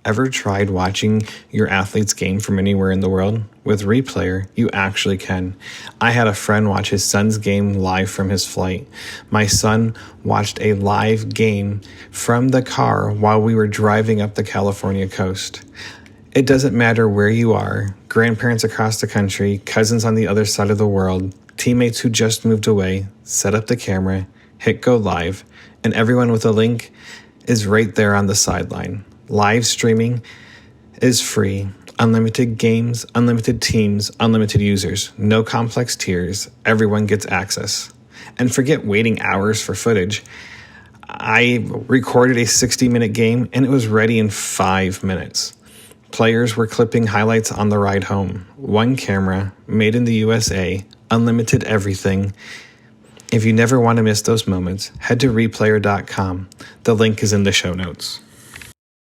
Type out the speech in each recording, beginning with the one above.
Ever tried watching your athlete's game from anywhere in the world? With Replayer, you actually can. I had a friend watch his son's game live from his flight. My son watched a live game from the car while we were driving up the California coast. It doesn't matter where you are, grandparents across the country, cousins on the other side of the world, teammates who just moved away, set up the camera, hit go live, and everyone with a link is right there on the sideline. Live streaming is free. Unlimited games, unlimited teams, unlimited users. No complex tiers. Everyone gets access. And forget waiting hours for footage. I recorded a 60-minute game and it was ready in 5 minutes. Players were clipping highlights on the ride home. One camera, made in the USA, unlimited everything. If you never want to miss those moments, head to replayer.com. The link is in the show notes.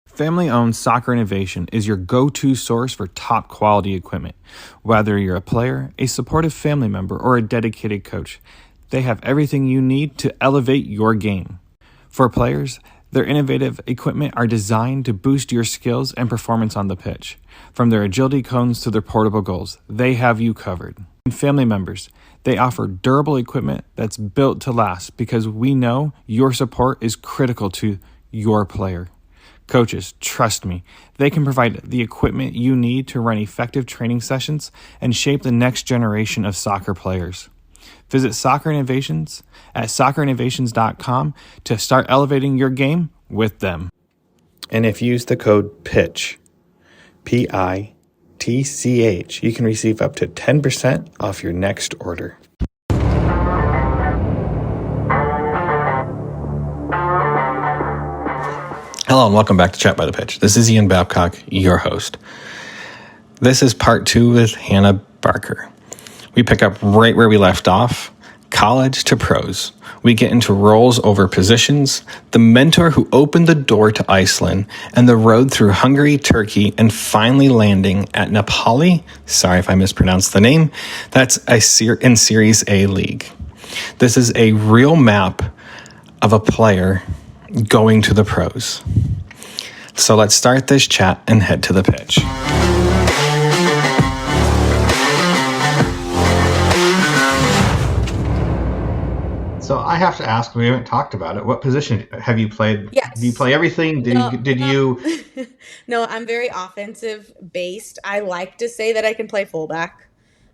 Family-owned Soccer Innovation is your go-to source for top quality equipment. Whether you're a player, a supportive family member, or a dedicated coach, they have everything you need to elevate your game. For players, their innovative equipment are designed to boost your skills and performance on the pitch. From their agility cones to their portable goals, they have you covered. And family members, they offer durable equipment that's built to last because we know your support is critical to your player. Coaches, trust me, they can provide the equipment you need to run effective training sessions and shape the next generation of soccer players. Visit Soccer Innovations at soccerinnovations.com to start elevating your game with them. And if you use the code PITCH, PITCH, you can receive up to 10% off your next order. Hello and welcome back to Chat by the Pitch. This is Ian Babcock, your host. This is part 2 with Hanna Barker. We pick up right where we left off, college to pros. We get into roles over positions, the mentor who opened the door to Iceland, and the road through Hungary, Turkey, and finally landing at Napoli. Sorry if I mispronounced the name. That's in Series A league. This is a real map of a player going to the pros. So let's start this chat and head to the pitch. So I have to ask, we haven't talked about it. What position have you played? Yes. Do you play everything? Did you? No, I'm very offensive based. I like to say that I can play fullback.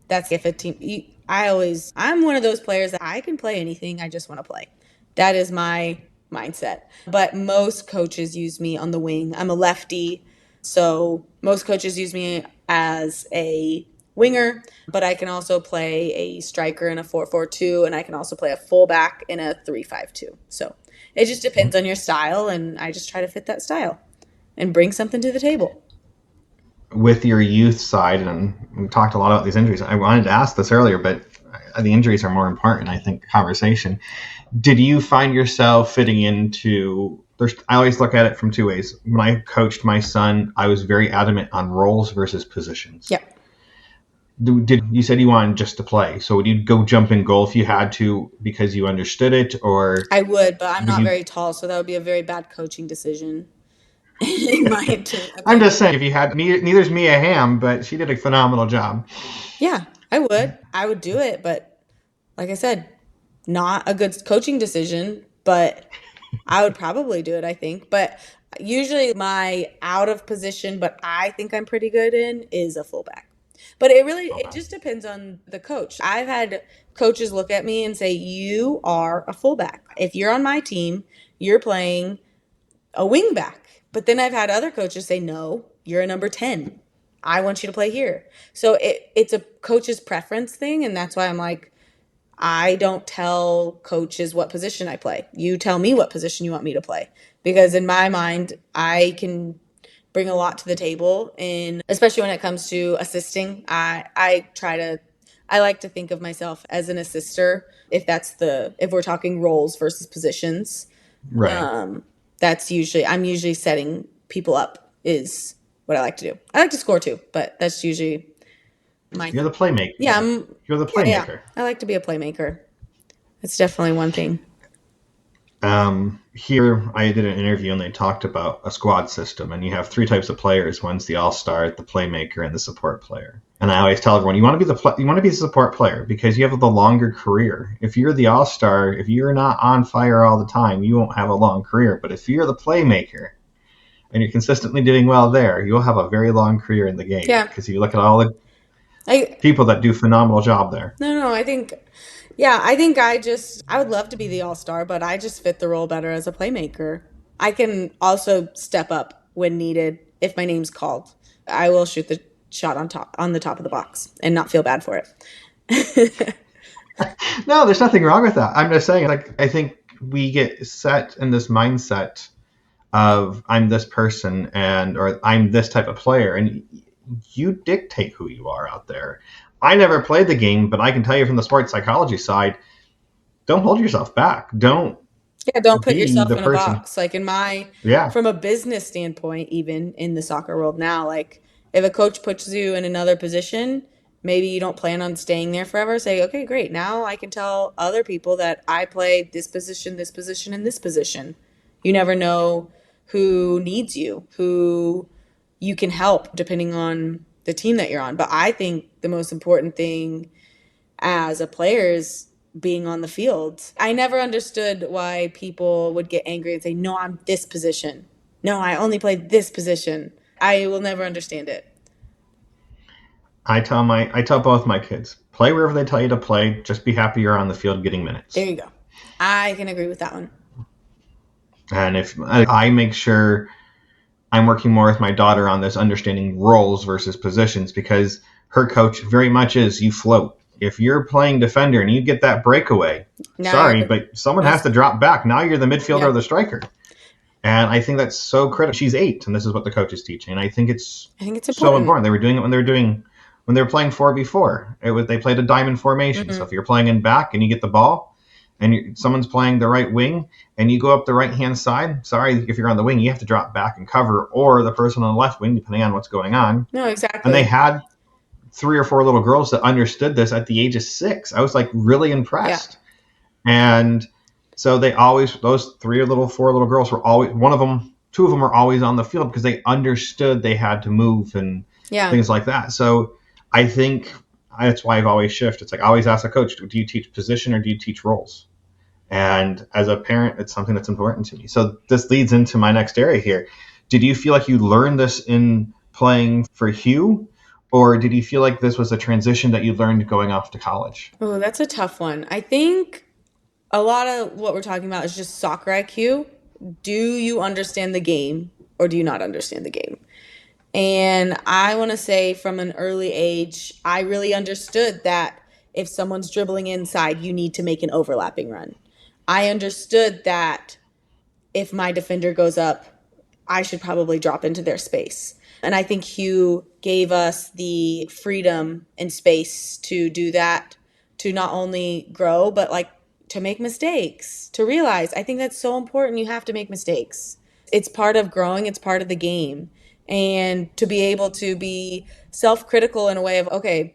That's if a team. I'm one of those players that I can play anything. I just want to play. That is my mindset. But most coaches use me on the wing. I'm a lefty, so most coaches use me as a winger, but I can also play a striker in a 4-4-2, and I can also play a fullback in a 3-5-2. So it just depends on your style, and I just try to fit that style and bring something to the table. With your youth side, and we talked a lot about these injuries. I wanted to ask this earlier, but the injuries are more important, I think, conversation. Did you find yourself fitting into? I always look at it from two ways. When I coached my son, I was very adamant on roles versus positions. Yeah. You said you wanted just to play, so would you go jump in goal if you had to because you understood it, or? I would, but I'm not very tall, so that would be a very bad coaching decision. In my opinion. I'm just saying, if you had, neither's Mia Hamm, but she did a phenomenal job. Yeah, I would do it, but like I said, not a good coaching decision, but I would probably do it, I think. But usually my out of position, but I think I'm pretty good in, is a fullback. But it just depends on the coach. I've had coaches look at me and say, you are a fullback. If you're on my team, you're playing a wing back. But then I've had other coaches say, no, you're a number 10. I want you to play here. So it's a coach's preference thing, and that's why I'm like, I don't tell coaches what position I play. You tell me what position you want me to play. Because in my mind, I can bring a lot to the table, and especially when it comes to assisting. I like to think of myself as an assister, if we're talking roles versus positions. Right. I'm usually setting people up is what I like to do. I like to score too, but that's usually You're the playmaker. Yeah, you're the playmaker. Yeah. I like to be a playmaker. It's definitely one thing. Here, I did an interview and they talked about a squad system, and you have three types of players. One's the all-star, the playmaker, and the support player. And I always tell everyone, you want to be the support player because you have the longer career. If you're the all-star, if you're not on fire all the time, you won't have a long career. But if you're the playmaker and you're consistently doing well there, you'll have a very long career in the game. Yeah. Because you look at all the I people that do phenomenal job there. no, I think yeah, I think I would love to be the all-star, but I just fit the role better as a playmaker. I can also step up when needed if my name's called. I will shoot the shot on the top of the box and not feel bad for it. No, there's nothing wrong with that. I'm just saying, like, I think we get set in this mindset of I'm this person or I'm this type of player, and you dictate who you are out there. I never played the game, but I can tell you from the sports psychology side, don't hold yourself back. Don't Yeah, don't put be yourself the in a person. box. Like Yeah. from a business standpoint, even in the soccer world now, like if a coach puts you in another position, maybe you don't plan on staying there forever. Say, okay, great. Now I can tell other people that I play this position, and this position. You never know who needs you, who you can help depending on the team that you're on. But I think the most important thing as a player is being on the field. I never understood why people would get angry and say, no, I'm this position. No, I only play this position. I will never understand it. I tell both my kids, play wherever they tell you to play. Just be happy you're on the field getting There minutes. you go. I can agree with that one. And if I make sure I'm working more with my daughter on this understanding roles versus positions, because her coach very much is you float. If you're playing defender and you get that breakaway, Now sorry, you're, but someone has to drop back. Now you're the midfielder or yeah, the striker. And I think that's so critical. She's 8, and this is what the coach is teaching. And I think it's I think it's so important. important. They were doing it when they were playing 4v4. They played a diamond formation. So Mm-hmm. if you're playing in back and you get the ball, and someone's playing the right wing, and you go up the right hand side, sorry, if you're on the wing, you have to drop back and cover, or the person on the left wing, depending on what's going on. No, And they exactly. had 3 or 4 little girls that understood this at the age of 6. I was like really Yeah. impressed. And so those 4 little girls were always, one of them, 2 of them were always on the field because they understood they had to move and Yeah. things like that. So I think that's why I've always shifted. It's like I always ask a coach, do you teach position or do you teach roles? And as a parent, it's something that's important to me. So this leads into my next area here. Did you feel like you learned this in playing for Hugh, or did you feel like this was a transition that you learned going off to college? Oh, that's a tough one. I think a lot of what we're talking about is just soccer IQ. Do you understand the game or do you not understand the game? And I want to say from an early age, I really understood that if someone's dribbling inside, you need to make an overlapping run. I understood that if my defender goes up, I should probably drop into their space. And I think Hugh gave us the freedom and space to do that, to not only grow, but like to make mistakes, to realize I think that's so important. You have to make mistakes. It's part of growing, it's part of the game. And to be able to be self critical in a way of, okay,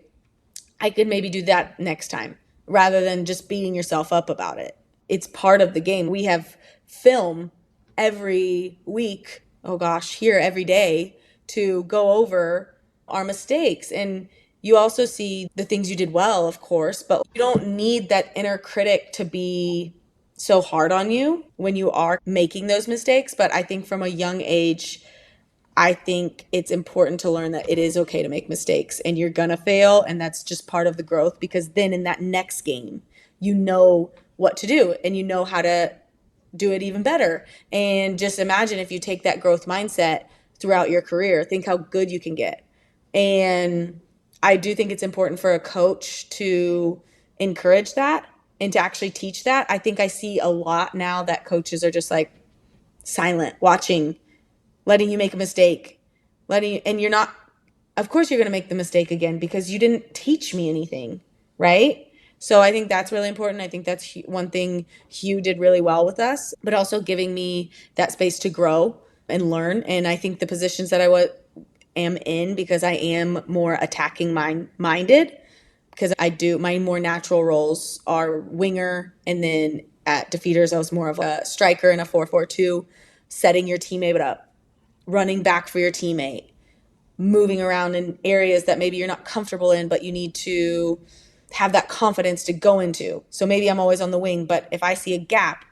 I could maybe do that next time rather than just beating yourself up about it. It's part of the game. We have film every week, oh gosh, here every day to go over our mistakes. And you also see the things you did well, of course, but you don't need that inner critic to be so hard on you when you are making those mistakes. But I think from a young age, I think it's important to learn that it is okay to make mistakes and you're going to fail. And that's just part of the growth because then in that next game, you know what to do and you know how to do it even better. And just imagine if you take that growth mindset throughout your career, think how good you can get. And I do think it's important for a coach to encourage that and to actually teach that. I think I see a lot now that coaches are just like silent, watching, letting you make a mistake, and you're not, of course you're going to make the mistake again because you didn't teach me anything, right? So I think that's really important. I think that's one thing Hugh did really well with us, but also giving me that space to grow and learn. And I think the positions that am in, because I am more attacking minded, because I do my more natural roles are winger and then At defeaters, I was more of a striker in a 4-4-2, setting your teammate up, running back for your teammate, moving around in areas that maybe you're not comfortable in, but you need to have that confidence to go into. So maybe I'm always on the wing, but if I see a gap,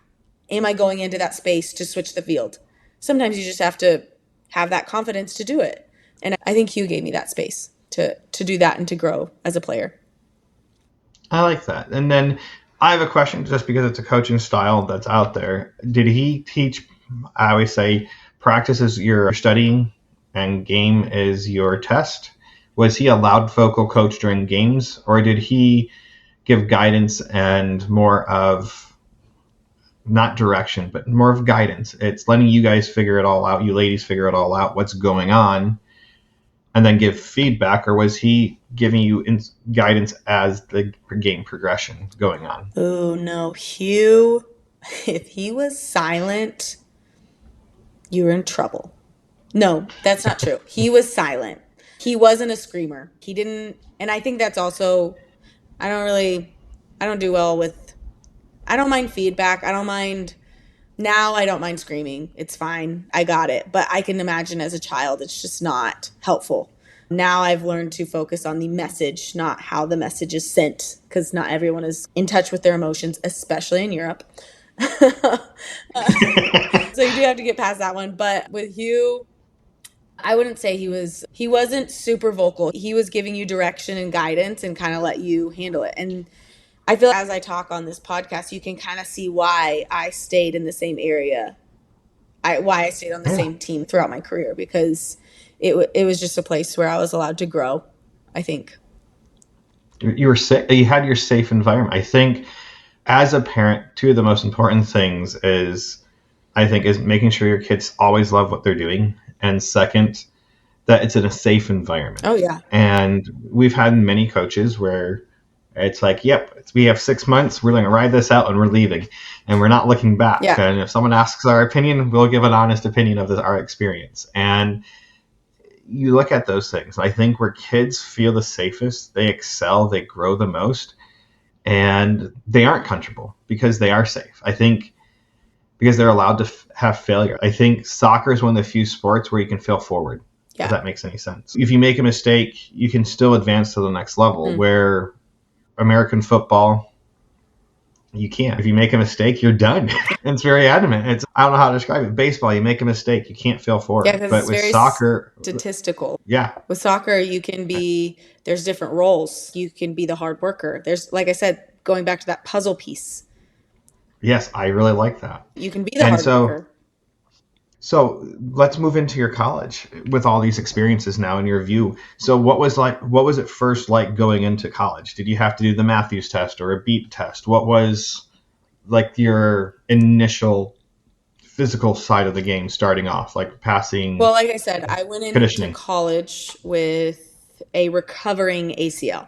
am I going into that space to switch the field? Sometimes you just have to have that confidence to do it. And I think Hugh gave me that space to do that and to grow as a player. I like that. And then I have a question just because it's a coaching style that's out there. Did he teach, I always say, practice is your studying and game is your test? Was he a loud vocal coach during games, or did he give guidance and more of not direction, but more of guidance? It's letting you guys figure it all out, you ladies figure it all out, what's going on, and then give feedback, or was he giving you guidance as the game progression going on? Oh, no. Hugh, if he was silent, you were in trouble. No, that's not true. He was silent. He wasn't a screamer. He didn't, and I think that's also, I don't do well with, I don't mind feedback. Now I don't mind screaming. It's fine. I got it. But I can imagine as a child, it's just not helpful. Now I've learned to focus on the message, not how the message is sent, because not everyone is in touch with their emotions, especially in Europe. So you do have to get past that one. But with Hugh, I wouldn't say he wasn't super vocal. He was giving you direction and guidance and kind of let you handle it. And I feel like as I talk on this podcast, you can kind of see why I stayed in the same area. Why I stayed on the same team throughout my career, because it was just a place where I was allowed to grow, I think. You were you had your safe environment. I think as a parent, two of the most important things is making sure your kids always love what they're doing, and second, that it's in a safe environment. Oh yeah. And we've had many coaches where it's like, yep, we have 6 months, we're going to ride this out and we're leaving and we're not looking back. Yeah. And if someone asks our opinion, we'll give an honest opinion of our experience. And you look at those things. I think where kids feel the safest, they excel, they grow the most, and they aren't comfortable because they are safe. I think because they're allowed to have failure. I think soccer is one of the few sports where you can fail forward, if that makes any sense. If you make a mistake, you can still advance to the next level, where American football, you can't. If you make a mistake, you're done. It's very adamant. I don't know how to describe it. Baseball, you make a mistake, you can't fail forward. Yeah, but with soccer, statistical. Yeah. With soccer, there's different roles. You can be the hard worker. There's, like I said, going back to that puzzle piece. Yes, I really like that. You can be the hard worker. So let's move into your college with all these experiences now in your view. So what was it first like going into college? Did you have to do the Matthews test or a beep test? What was like your initial physical side of the game starting off, like passing? Well, like I said, I went into college with a recovering ACL.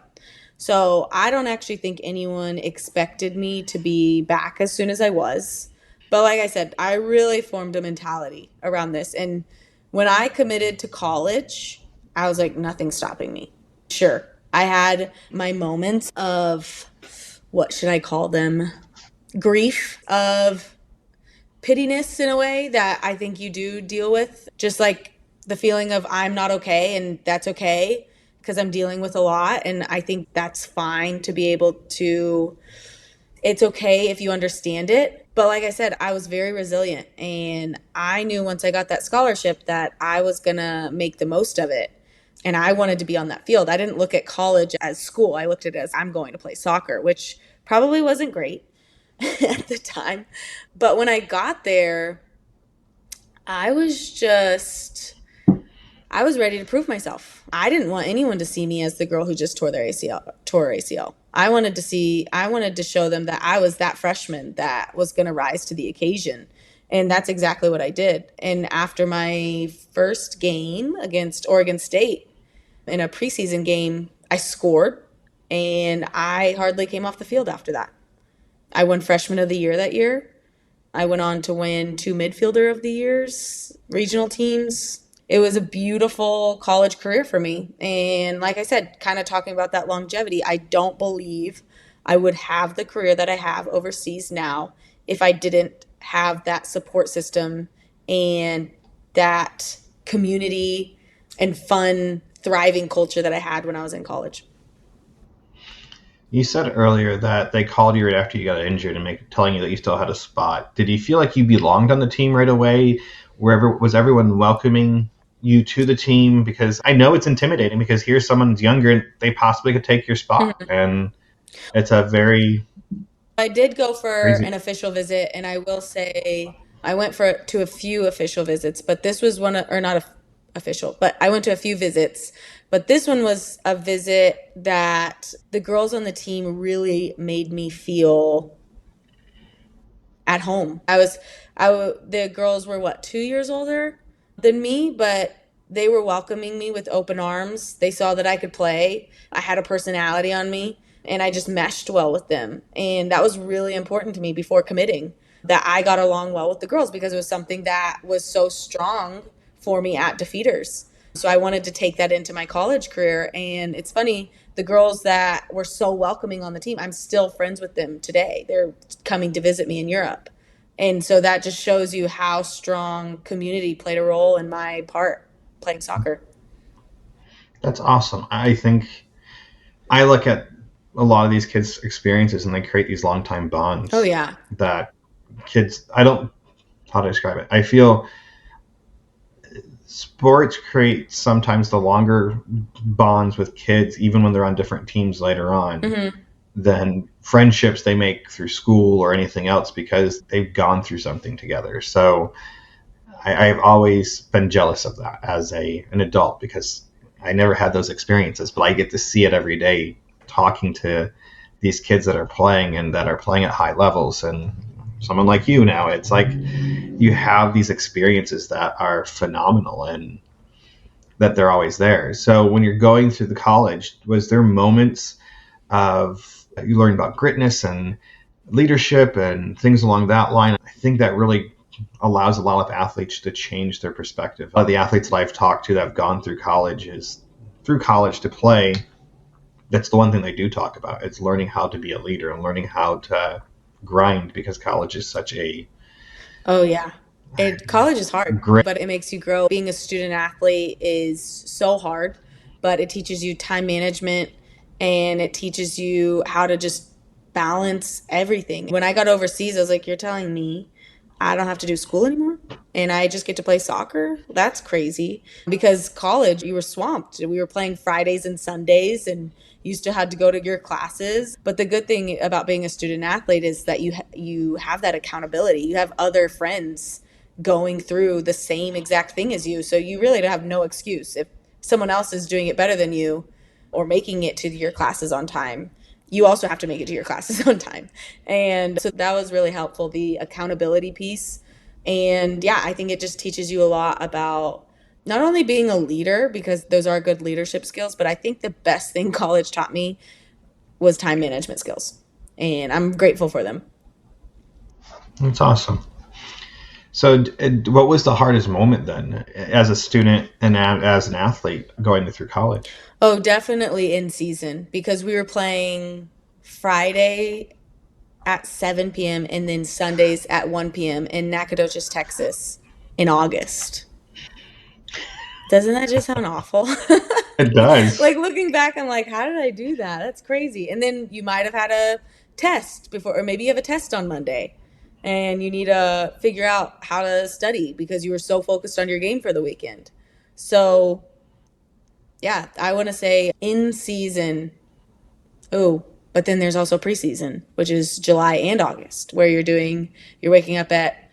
So I don't actually think anyone expected me to be back as soon as I was. But like I said, I really formed a mentality around this. And when I committed to college, I was like, nothing's stopping me. Sure, I had my moments of, what should I call them? Grief, of pittiness in a way that I think you do deal with. Just like the feeling of I'm not okay, and that's okay because I'm dealing with a lot. And I think that's fine to be able to, it's okay if you understand it. But like I said, I was very resilient, and I knew once I got that scholarship that I was going to make the most of it. And I wanted to be on that field. I didn't look at college as school. I looked at it as I'm going to play soccer, which probably wasn't great at the time. But when I got there, I was ready to prove myself. I didn't want anyone to see me as the girl who just tore her ACL. I wanted to show them that I was that freshman that was going to rise to the occasion. And that's exactly what I did. And after my first game against Oregon State in a preseason game, I scored, and I hardly came off the field after that. I won Freshman of the Year that year. I went on to win 2 Midfielder of the Years, regional teams. It was a beautiful college career for me. And like I said, kind of talking about that longevity, I don't believe I would have the career that I have overseas now if I didn't have that support system and that community and fun, thriving culture that I had when I was in college. You said earlier that they called you right after you got injured and telling you that you still had a spot. Did you feel like you belonged on the team right away? Wherever was everyone welcoming you to the team? Because I know it's intimidating because here's someone's younger and they possibly could take your spot, Mhm. and it's a very I did go for crazy. an official visit, and I will say I went for to a few official visits, but this was one or not official, but I went to a few visits. But this one was a visit that the girls on the team really made me feel at home. The girls were what, 2 years older than me, but they were welcoming me with open arms. They saw that I could play. I had a personality on me, and I just meshed well with them. And that was really important to me before committing, that I got along well with the girls because it was something that was so strong for me at Defeaters. So I wanted to take that into my college career. And it's funny, the girls that were so welcoming on the team, I'm still friends with them today. They're coming to visit me in Europe. And so that just shows you how strong community played a role in my part playing soccer. That's awesome. I think I look at a lot of these kids' experiences and they create these long time Oh, bonds yeah. that kids I don't how to describe it. I feel sports create sometimes the longer bonds with kids, even when they're on different teams later on, Hmm. than friendships they make through school or anything else because they've gone through something together. So I've always been jealous of that as an adult because I never had those experiences, but I get to see it every day talking to these kids that are playing and that are playing at high levels. And someone like you now, it's like you have these experiences that are phenomenal and that they're always there. So when you're going through the college, was there moments of you learned about gritness and leadership and things along that line? I think that really allows a lot of athletes to change their perspective. A lot of the athletes that I've talked to that have gone through college is through college to play. That's the one thing they do talk about. It's learning how to be a leader and learning how to grind because college is such a Oh, yeah. College is hard, grit. but it makes you grow. Being a student athlete is so hard, but it teaches you time management and it teaches you how to just balance everything. When I got overseas, I was like, you're telling me I don't have to do school anymore? And I just get to play soccer? That's crazy. Because college, you were swamped. We were playing Fridays and Sundays and you still had to go to your classes. But the good thing about being a student athlete is that you have that accountability. You have other friends going through the same exact thing as you. So you really have no excuse. If someone else is doing it better than you or making it to your classes on time, you also have to make it to your classes on time. And so that was really helpful, the accountability piece. And yeah, I think it just teaches you a lot about not only being a leader, because those are good leadership skills, but I think the best thing college taught me was time management skills. And I'm grateful for them. That's awesome. So, what was the hardest moment then, as a student and as an athlete going through college? Oh, definitely in season because we were playing Friday at 7 p.m. and then Sundays at 1 p.m. in Nacogdoches, Texas in August. Doesn't that just sound awful? It does. Like looking back, I'm like, how did I do that? That's crazy. And then you might have had a test before, or maybe you have a test on Monday and you need to figure out how to study because you were so focused on your game for the weekend. So, yeah, I want to say in season. Oh, but then there's also preseason, which is July and August, where you're waking up at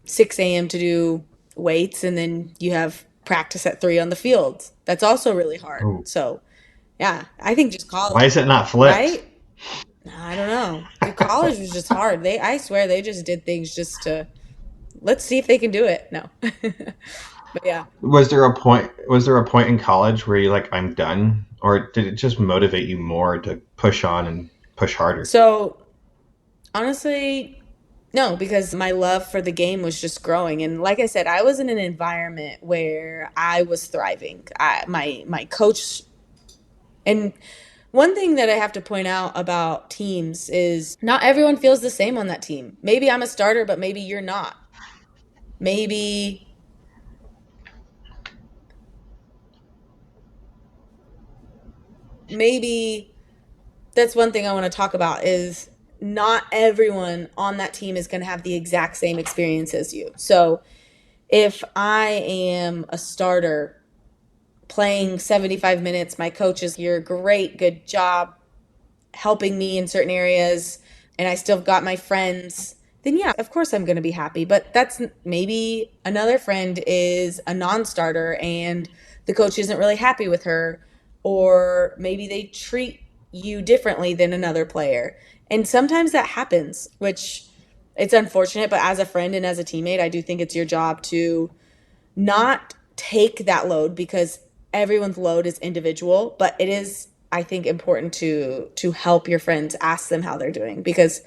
6 a.m. to do weights, and then you have practice at 3 on the field. That's also really hard. Ooh. So, yeah, I think just college, Why is it not flipped? right? I don't know. Dude, college was just hard. I swear, they just did things just to let's see if they can do it. No, but yeah. Was there a point? Was there a point in college where you like, I'm done, or did it just motivate you more to push on and push harder? So honestly, no, because my love for the game was just growing. And like I said, I was in an environment where I was thriving. My coach, and One thing that I have to point out about teams is not everyone feels the same on that team. Maybe I'm a starter, but maybe you're not. Maybe maybe that's one thing I want to talk about is not everyone on that team is going to have the exact same experience as you. So, if I am a starter playing 75 minutes, my coach is, you're great, good job, helping me in certain areas, and I still got my friends, then yeah, of course I'm going to be happy. But that's maybe another friend is a non starter and the coach isn't really happy with her, or maybe they treat you differently than another player. And sometimes that happens, which it's unfortunate, but as a friend and as a teammate, I do think it's your job to not take that load because everyone's load is individual, but it is, I think, important to help your friends, ask them how they're doing, because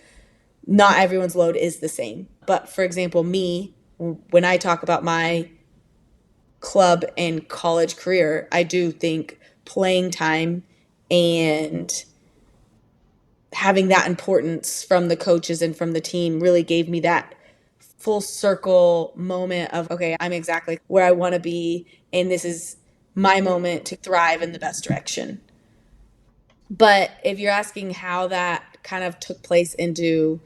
not everyone's load is the same. But for example, me, when I talk about my club and college career, I do think playing time and having that importance from the coaches and from the team really gave me that full circle moment of, okay, I'm exactly where I want to be, and this is my moment to thrive in the best direction. But if you're asking how that kind of took place into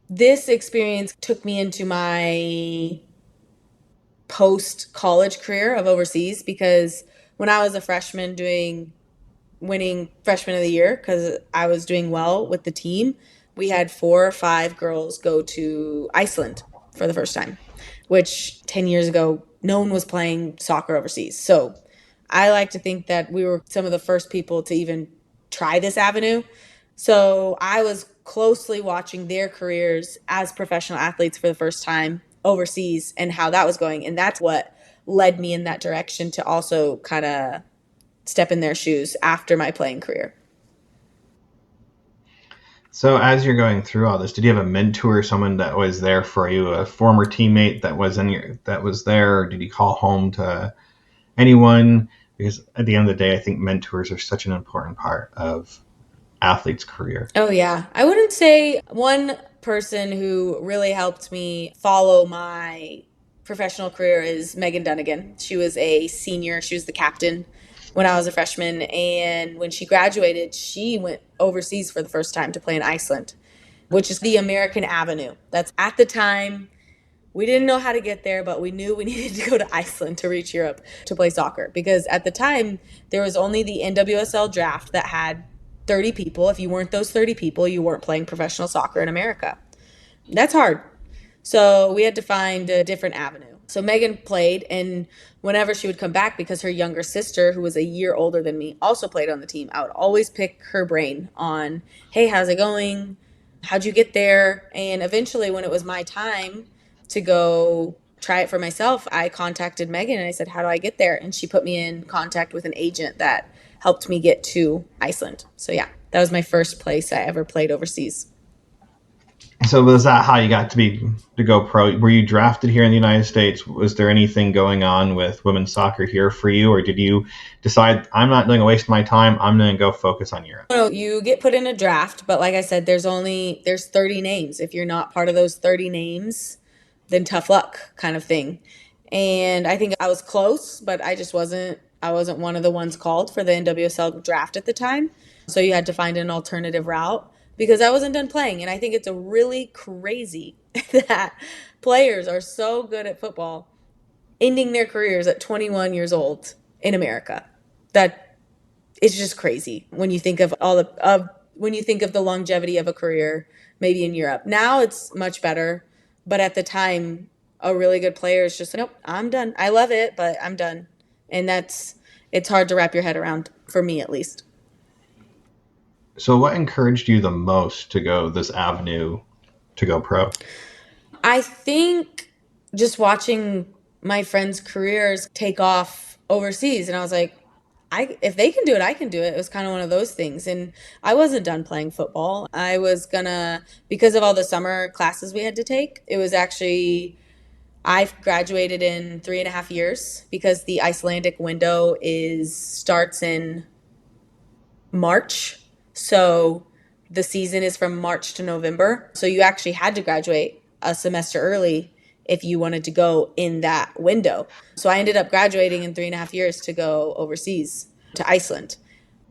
this experience, took me into my post college career of overseas, because when I was a freshman doing winning freshman of the year, because I was doing well with the team, we had 4 or 5 girls go to Iceland for the first time, which 10 years ago, no one was playing soccer overseas. So I like to think that we were some of the first people to even try this avenue. So I was closely watching their careers as professional athletes for the first time overseas and how that was going. And that's what led me in that direction to also kind of step in their shoes after my playing career. So as you're going through all this, did you have a mentor, someone that was there for you, a former teammate that was there, or did you call home to anyone? Because at the end of the day, I think mentors are such an important part of athlete's career. Oh, yeah. I wouldn't say one person who really helped me follow my professional career is Megan Dunnigan. She was a senior, she was the captain when I was a freshman. And when she graduated, she went overseas for the first time to play in Iceland, which is the American Avenue. That's at the time, we didn't know how to get there, but we knew we needed to go to Iceland to reach Europe to play soccer. Because at the time, there was only the NWSL draft that had 30 people. If you weren't those 30 people, you weren't playing professional soccer in America. That's hard. So we had to find a different avenue. So Megan played, and whenever she would come back, because her younger sister, who was a year older than me, also played on the team, I would always pick her brain on, hey, how's it going? How'd you get there? And eventually, when it was my time to go try it for myself, I contacted Megan and I said, how do I get there? And she put me in contact with an agent that helped me get to Iceland. So, yeah, that was my first place I ever played overseas. So was that how you got to go pro? Were you drafted here in the United States? Was there anything going on with women's soccer here for you, or did you decide I'm not going to waste my time? I'm going to go focus on Europe? No, you get put in a draft, but like I said, there's 30 names. If you're not part of those 30 names, then tough luck kind of thing. And I think I was close, but I wasn't one of the ones called for the NWSL draft at the time. So you had to find an alternative route because I wasn't done playing. And I think it's a really crazy that players are so good at football ending their careers at 21 years old in America. That it's just crazy when you think of all of when you think of the longevity of a career maybe in Europe. Now it's much better, but at the time a really good player is just, nope, I'm done. I love it, but I'm done. And it's hard to wrap your head around, for me at least. So what encouraged you the most to go this avenue to go pro? I think just watching my friends' careers take off overseas, and I was like, I if they can do it, I can do it. It was kind of one of those things. And I wasn't done playing football. I was gonna, because of all the summer classes we had to take, it was actually, I graduated in 3.5 years because the Icelandic window is starts in March. So the season is from March to November. So you actually had to graduate a semester early if you wanted to go in that window. So I ended up graduating in 3.5 years to go overseas to Iceland.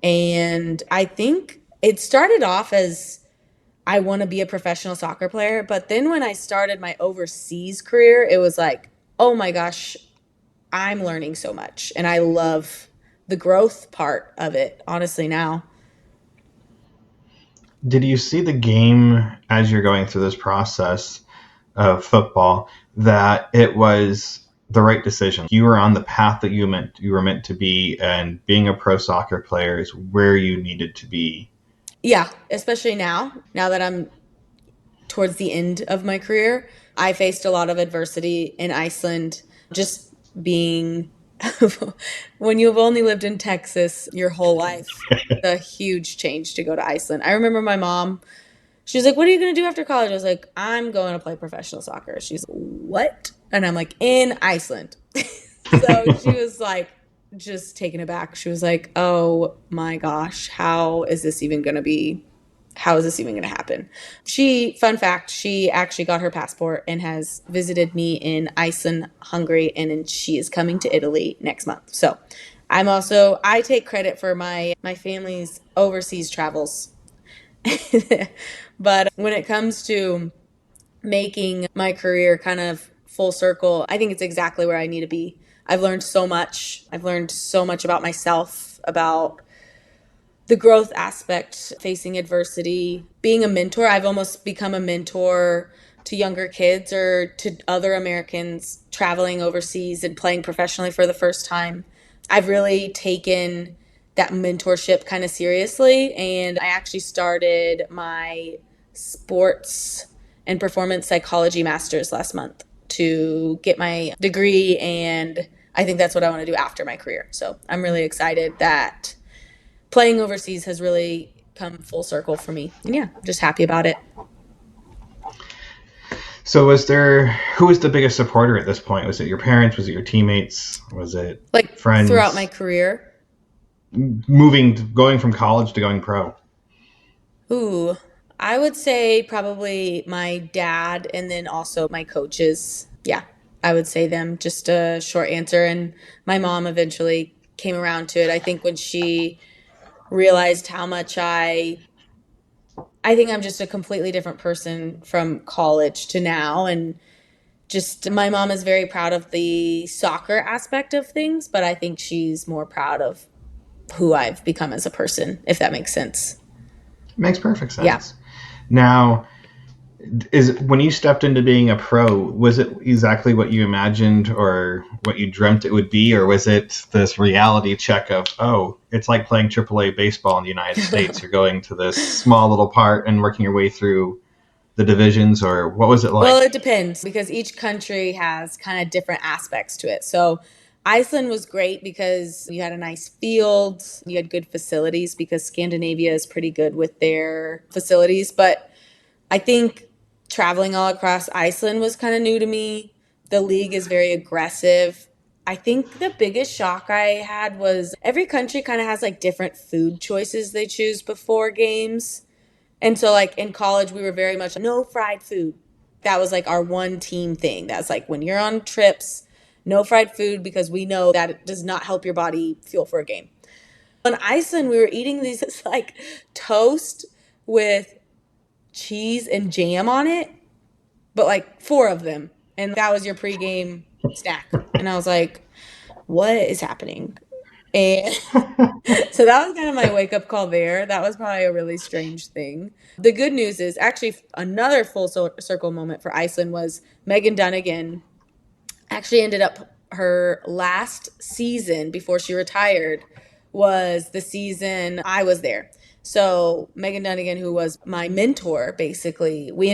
And I think it started off as I want to be a professional soccer player. But then when I started my overseas career, it was like, oh my gosh, I'm learning so much. And I love the growth part of it, honestly, now. Did you see the game as you're going through this process of football that it was the right decision? You were on the path that you were meant to be, and being a pro soccer player is where you needed to be. Yeah, especially now that I'm towards the end of my career. I faced a lot of adversity in Iceland, just being when you've only lived in Texas your whole life. A huge change to go to Iceland. I remember my mom, she was like, "What are you going to do after college?" I was like, "I'm going to play professional soccer." She's like, "What?" And I'm like, "In Iceland." So she was like, just taken aback. She was like, "Oh my gosh, how is this even going to be? How is this even going to happen?" Fun fact, she actually got her passport and has visited me in Iceland, Hungary, and then she is coming to Italy next month. So I take credit for my family's overseas travels. But when it comes to making my career kind of full circle, I think it's exactly where I need to be. I've learned so much. I've learned so much about myself, about the growth aspect, facing adversity, being a mentor. I've almost become a mentor to younger kids or to other Americans traveling overseas and playing professionally for the first time. I've really taken that mentorship kind of seriously, and I actually started my sports and performance psychology master's last month to get my degree, and I think that's what I want to do after my career. So I'm really excited that playing overseas has really come full circle for me. And yeah, I'm just happy about it. So who was the biggest supporter at this point? Was it your parents? Was it your teammates? Was it Like throughout my friends? career, Going from college to going pro. ooh, I would say probably my dad and then also my coaches. Yeah, I would say them. Just a short answer. And my mom eventually came around to it. I think when she realized how much I think I'm just a completely different person from college to now. And just my mom is very proud of the soccer aspect of things, but I think she's more proud of who I've become as a person, if that makes sense. Makes perfect Yeah. sense. Now, is when you stepped into being a pro, was it exactly what you imagined or what you dreamt it would be, or was it this reality check of, oh, it's like playing AAA baseball in the United States? You're going to this small little part and working your way through the divisions, or what was it Well, like? it depends because each country has kind of different aspects to it. So Iceland was great because you had a nice field, you had good facilities because Scandinavia is pretty good with their facilities. But I think traveling all across Iceland was kind of new to me. The league is very aggressive. I think the biggest shock I had was every country kind of has like different food choices they choose before games. And so, like in college, we were very much no fried food. That was like our one team thing. That's like when you're on trips, no fried food because we know that it does not help your body fuel for a game. In Iceland, we were eating these like toast with cheese and jam on it, but like four of them. And that was your pregame snack. And I was like, what is happening? And so that was kind of my wake up call there. That was probably a really strange thing. The good news is actually another full circle moment for Iceland was Megan Dunnigan actually ended up her last season before she retired was the season I was there. So Megan Dunnigan, who was my mentor, basically, we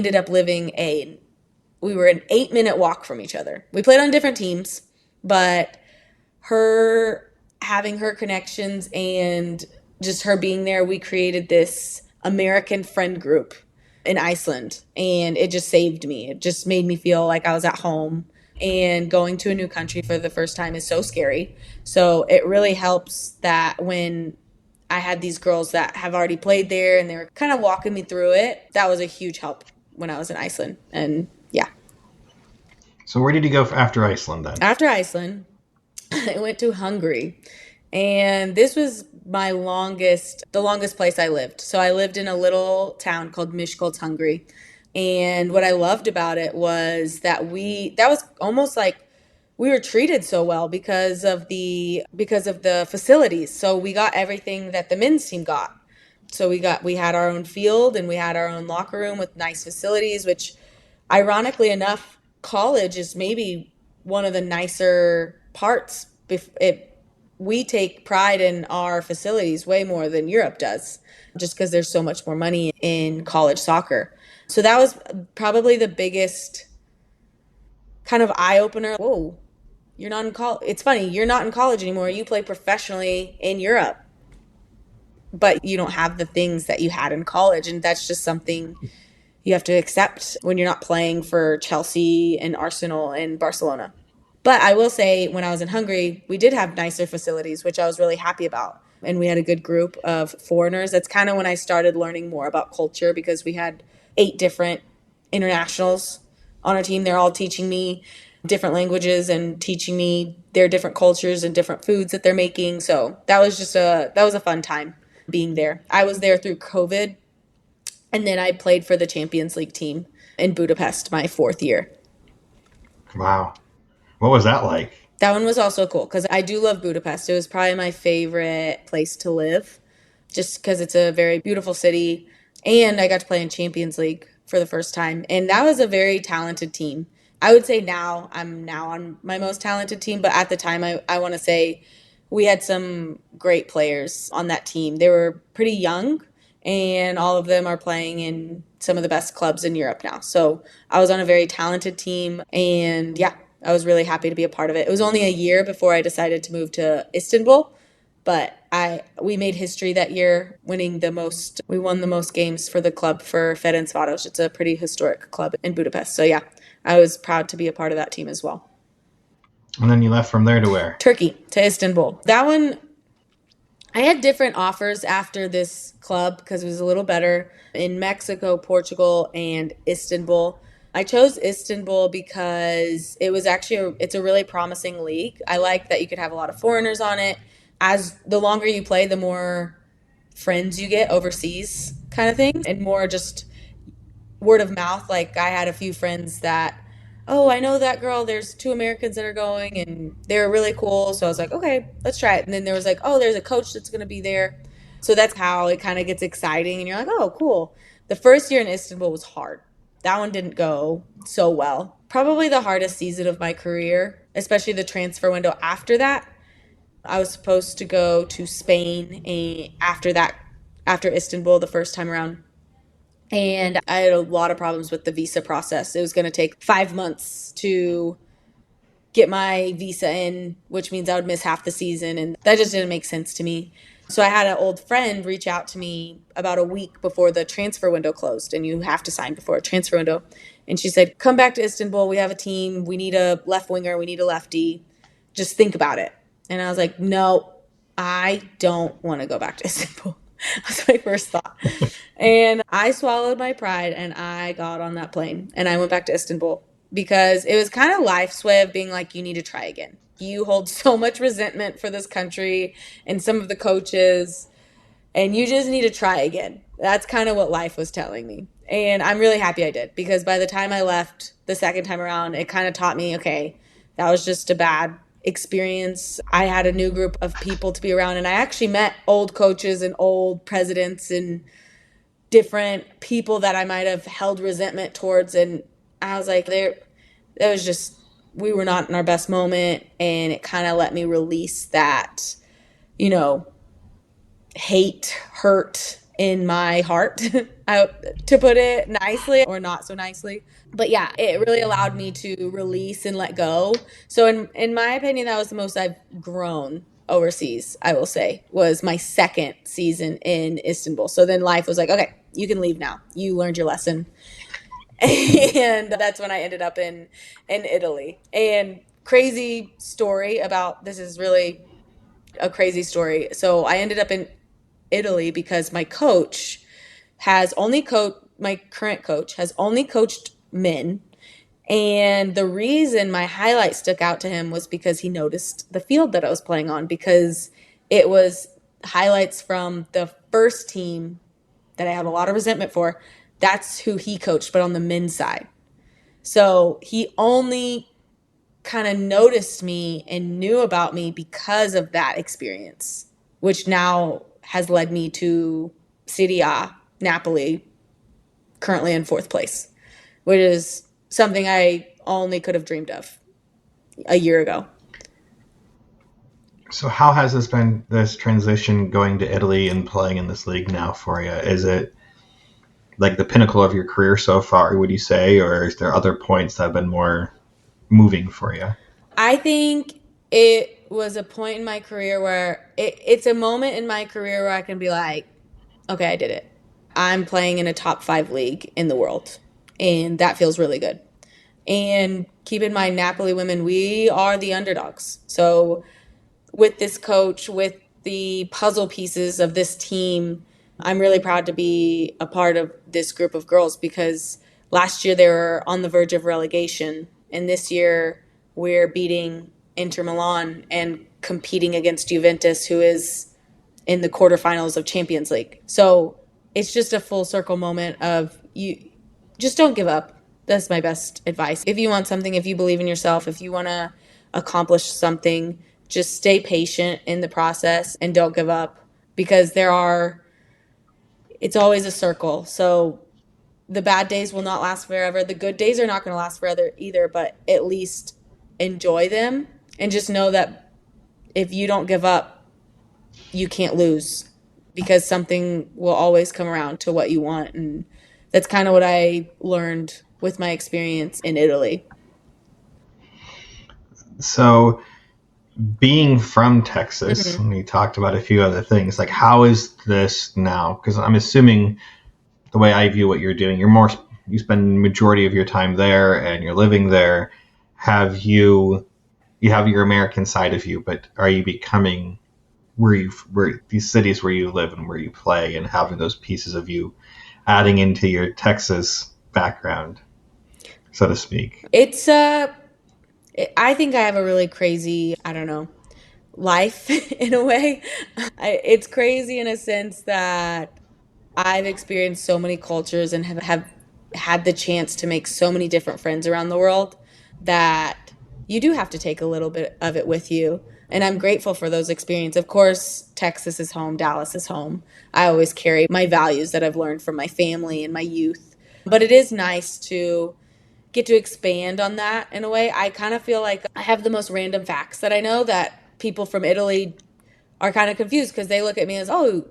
were an 8 minute walk from each other. We played on different teams, but her having her connections and just her being there, we created this American friend group in Iceland, and it just saved me. It just made me feel like I was at home. And going to a new country for the first time is so scary. So it really helps that when I had these girls that have already played there and they were kind of walking me through it. That was a huge help when I was in Iceland. And yeah, So where did you go after Iceland then? after Iceland, I went to Hungary. And this was the longest place I lived. So I lived in a little town called Miskolc, Hungary. And what I loved about it was that was almost like we were treated so well because of the facilities. So we got everything that the men's team got. So we had our own field and we had our own locker room with nice facilities, which ironically enough, college is maybe one of the nicer parts. We take pride in our facilities way more than Europe does, just because there's so much more money in college soccer. So that was probably the biggest kind of eye opener. Whoa, you're not in college. It's funny, you're not in college anymore. You play professionally in Europe, but you don't have the things that you had in college. And that's just something you have to accept when you're not playing for Chelsea and Arsenal and Barcelona. But I will say, when I was in Hungary, we did have nicer facilities, which I was really happy about. And we had a good group of foreigners. That's kind of when I started learning more about culture because we had 8 different internationals on our team. They're all teaching me different languages and teaching me their different cultures and different foods that they're making. So that was a fun time being there. I was there through COVID, and then I played for the Champions League team in Budapest my 4th year. Wow. What was that like? That one was also cool because I do love Budapest. It was probably my favorite place to live just because it's a very beautiful city. And I got to play in Champions League for the first time. And that was a very talented team. I would say I'm now on my most talented team, but at the time, I want to say we had some great players on that team. They were pretty young, and all of them are playing in some of the best clubs in Europe now. So I was on a very talented team, and yeah, I was really happy to be a part of it. It was only a year before I decided to move to Istanbul, but I we made history that year, winning the most. We won the most games for the club for Ferencváros. It's a pretty historic club in Budapest. So yeah, I was proud to be a part of that team as well. And then you left from there to where? Turkey to Istanbul. That one, I had different offers after this club because it was a little better in Mexico, Portugal, and Istanbul. I chose Istanbul because it's a really promising league. I like that you could have a lot of foreigners on it. As the longer you play, the more friends you get overseas kind of thing, and more just word of mouth. Like I had a few friends that, oh, I know that girl. There's 2 Americans that are going, and they're really cool. So I was like, okay, let's try it. And then there was like, oh, there's a coach that's going to be there. So that's how it kind of gets exciting, and you're like, oh, cool. The first year in Istanbul was hard. That one didn't go so well. Probably the hardest season of my career, especially the transfer window after that. I was supposed to go to Spain after Istanbul the first time around. And I had a lot of problems with the visa process. It was going to take 5 months to get my visa in, which means I would miss half the season. And that just didn't make sense to me. So I had an old friend reach out to me about a week before the transfer window closed. And you have to sign before a transfer window. And she said, come back to Istanbul. We have a team. We need a left winger. We need a lefty. Just think about it. And I was like, no, I don't want to go back to Istanbul. That's my first thought. And I swallowed my pride and I got on that plane and I went back to Istanbul because it was kind of life's way of being like, you need to try again. You hold so much resentment for this country and some of the coaches, and you just need to try again. That's kind of what life was telling me. And I'm really happy I did because by the time I left the second time around, it kind of taught me, okay, that was just a bad experience. I had a new group of people to be around, and I actually met old coaches and old presidents and different people that I might have held resentment towards. And I was like, it was just, we were not in our best moment. And it kind of let me release that, you know, hate, hurt in my heart, to put it nicely or not so nicely. But yeah, it really allowed me to release and let go. So in my opinion, that was the most I've grown overseas, I will say, was my second season in Istanbul. So then life was like, okay, you can leave now. You learned your lesson. And that's when I ended up in Italy. And crazy story about this is really a crazy story. So I ended up in Italy because my current coach has only coached men. And the reason my highlight stuck out to him was because he noticed the field that I was playing on, because it was highlights from the first team that I have a lot of resentment for. That's who he coached, but on the men's side. So he only kind of noticed me and knew about me because of that experience, which now has led me to Serie A, Napoli, currently in fourth place, which is something I only could have dreamed of a year ago. So how has this been, this transition going to Italy and playing in this league now for you? Is it like the pinnacle of your career so far, would you say, or is there other points that have been more moving for you? I think it was a point in my career where it's a moment in my career where I can be like, okay, I did it. I'm playing in a top 5 league in the world, and that feels really good. And keep in mind, Napoli Women, we are the underdogs. So with this coach, with the puzzle pieces of this team, I'm really proud to be a part of this group of girls, because last year they were on the verge of relegation, and this year we're beating Inter Milan and competing against Juventus, who is in the quarterfinals of Champions League. So it's just a full circle moment of, you just don't give up. That's my best advice. If you want something, if you believe in yourself, if you want to accomplish something, just stay patient in the process and don't give up, because it's always a circle. So the bad days will not last forever. The good days are not going to last forever either, but at least enjoy them and just know that if you don't give up, you can't lose, because something will always come around to what you want. And that's kind of what I learned with my experience in Italy. So being from Texas, Mm-hmm. and we talked about a few other things, like how is this now? Because I'm assuming the way I view what you're doing, you spend majority of your time there and you're living there. Have you have your American side of you, but are you becoming where these cities where you live and where you play and having those pieces of you adding into your Texas background, so to speak? It's I think I have a really crazy, I don't know, life in a way. It's crazy in a sense that I've experienced so many cultures and have had the chance to make so many different friends around the world, that you do have to take a little bit of it with you. And I'm grateful for those experiences. Of course, Texas is home, Dallas is home. I always carry my values that I've learned from my family and my youth. But it is nice to get to expand on that in a way. I kind of feel like I have the most random facts that I know, that people from Italy are kind of confused because they look at me as, oh,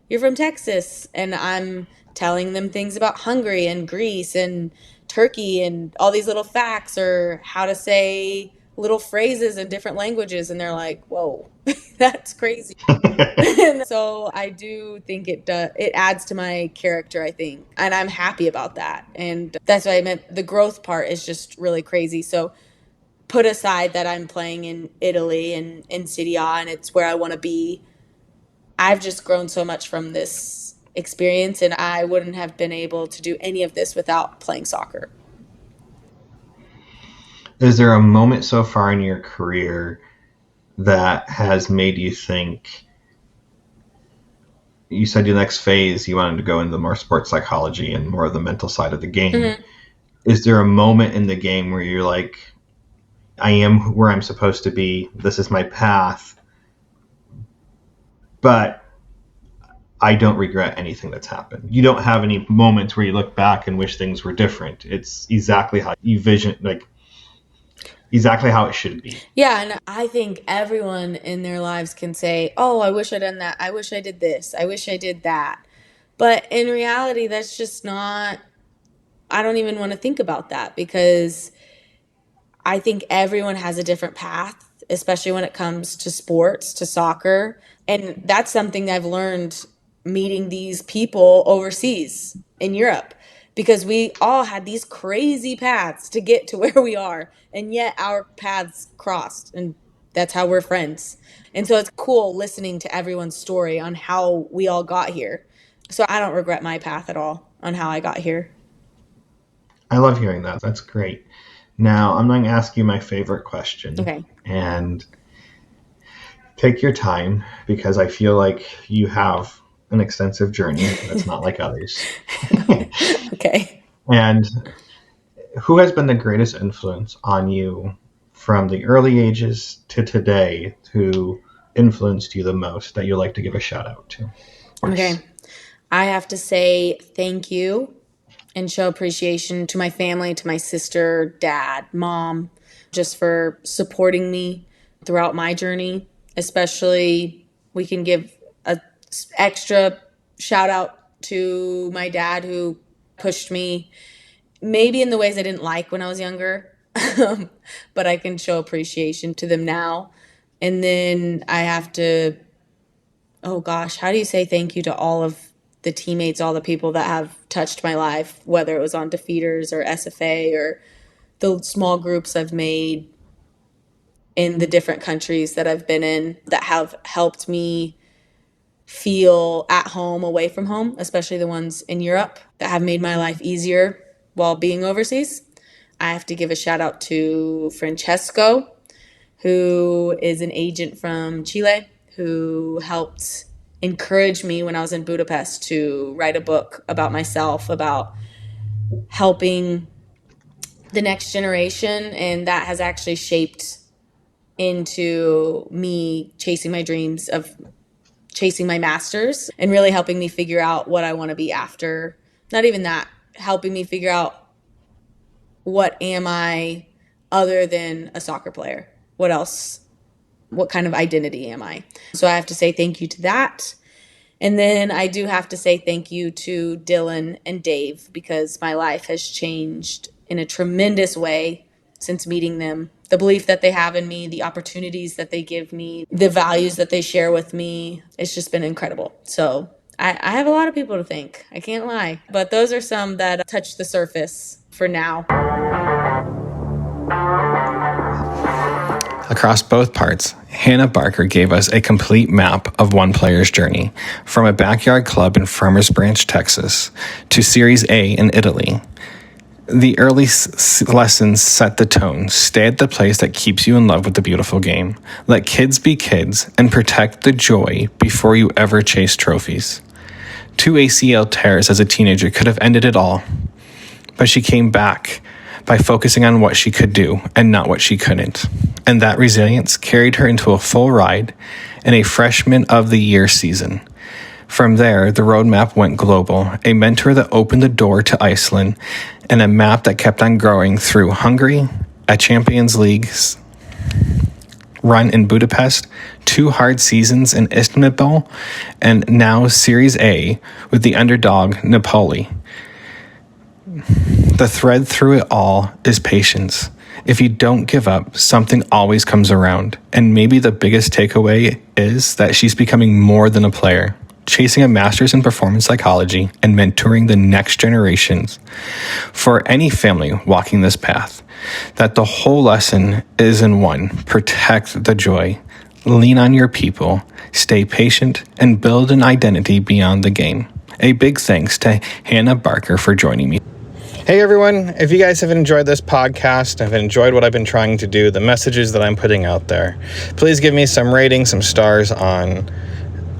you're from Texas. And I'm telling them things about Hungary and Greece and Turkey and all these little facts, or how to say little phrases in different languages. And they're like, whoa, that's crazy. And so I do think it adds to my character, I think. And I'm happy about that. And that's what I meant. The growth part is just really crazy. So put aside that I'm playing in Italy and in Serie A and it's where I want to be. I've just grown so much from this experience, and I wouldn't have been able to do any of this without playing soccer. Is there a moment so far in your career that has made you think, you said your next phase you wanted to go into more sports psychology and more of the mental side of the game? Mm-hmm. Is there a moment in the game where you're like, I am where I'm supposed to be, this is my path, but I don't regret anything that's happened? You don't have any moments where you look back and wish things were different. It's exactly how you vision, like exactly how it should be. Yeah, and I think everyone in their lives can say, oh, I wish I'd done that. I wish I did this. I wish I did that. But in reality, that's just not, I don't even want to think about that, because I think everyone has a different path, especially when it comes to sports, to soccer. And that's something I've learned meeting these people overseas in Europe, because we all had these crazy paths to get to where we are. And yet our paths crossed. And That's how we're friends. And so it's cool listening to everyone's story on how we all got here. So I don't regret my path at all on how I got here. I love hearing that. That's great. Now, I'm going to ask you my favorite question. Okay. And take your time, because I feel like you have an extensive journey that's not like others. Okay. And who has been the greatest influence on you from the early ages to today, who influenced you the most that you like to give a shout out to? Okay. I have to say thank you and show appreciation to my family, to my sister, dad, mom, just for supporting me throughout my journey. Especially, we can give a extra shout out to my dad, who pushed me maybe in the ways I didn't like when I was younger, but I can show appreciation to them now. And then I have to, oh gosh, how do you say thank you to all of the teammates, all the people that have touched my life, whether it was on Defeaters or SFA or the small groups I've made in the different countries that I've been in that have helped me feel at home away from home, especially the ones in Europe that have made my life easier while being overseas. I have to give a shout out to Francesco, who is an agent from Chile, who helped encourage me when I was in Budapest to write a book about myself, about helping the next generation. And that has actually shaped into me chasing my dreams of chasing my master's and really helping me figure out what I want to be after. Not even that, helping me figure out what am I other than a soccer player? What else? What kind of identity am I? So I have to say thank you to that. And then I do have to say thank you to Dylan and Dave, because my life has changed in a tremendous way since meeting them. The belief that they have in me, the opportunities that they give me, the values that they share with me, it's just been incredible. So I have a lot of people to thank. I can't lie. But those are some that touch the surface for now. Across both parts, Hanna Barker gave us a complete map of one player's journey, from a backyard club in Farmers Branch, Texas, to Serie A in Italy. The early lessons set the tone. Stay at the place that keeps you in love with the beautiful game. Let kids be kids, and protect the joy before you ever chase trophies. 2 ACL tears as a teenager could have ended it all, but she came back by focusing on what she could do and not what she couldn't. And that resilience carried her into a full ride in a Freshman of the Year season. From there, the roadmap went global, a mentor that opened the door to Iceland, and a map that kept on growing through Hungary, a Champions League run in Budapest, 2 hard seasons in Istanbul, and now Serie A with the underdog Napoli. The thread through it all is patience. If you don't give up, something always comes around. And maybe the biggest takeaway is that she's becoming more than a player, chasing a master's in performance psychology and mentoring the next generations. For any family walking this path, that the whole lesson is in one: protect the joy, lean on your people, stay patient, and build an identity beyond the game. A big thanks to Hanna Barker for joining me. Hey everyone, if you guys have enjoyed this podcast, have enjoyed what I've been trying to do, the messages that I'm putting out there, please give me some ratings, some stars on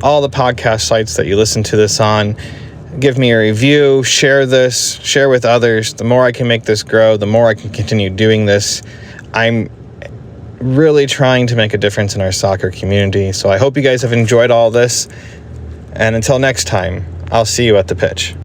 all the podcast sites that you listen to this on. Give me a review, share this, share with others. The more I can make this grow, the more I can continue doing this. I'm really trying to make a difference in our soccer community. So I hope you guys have enjoyed all this. And until next time, I'll see you at the pitch.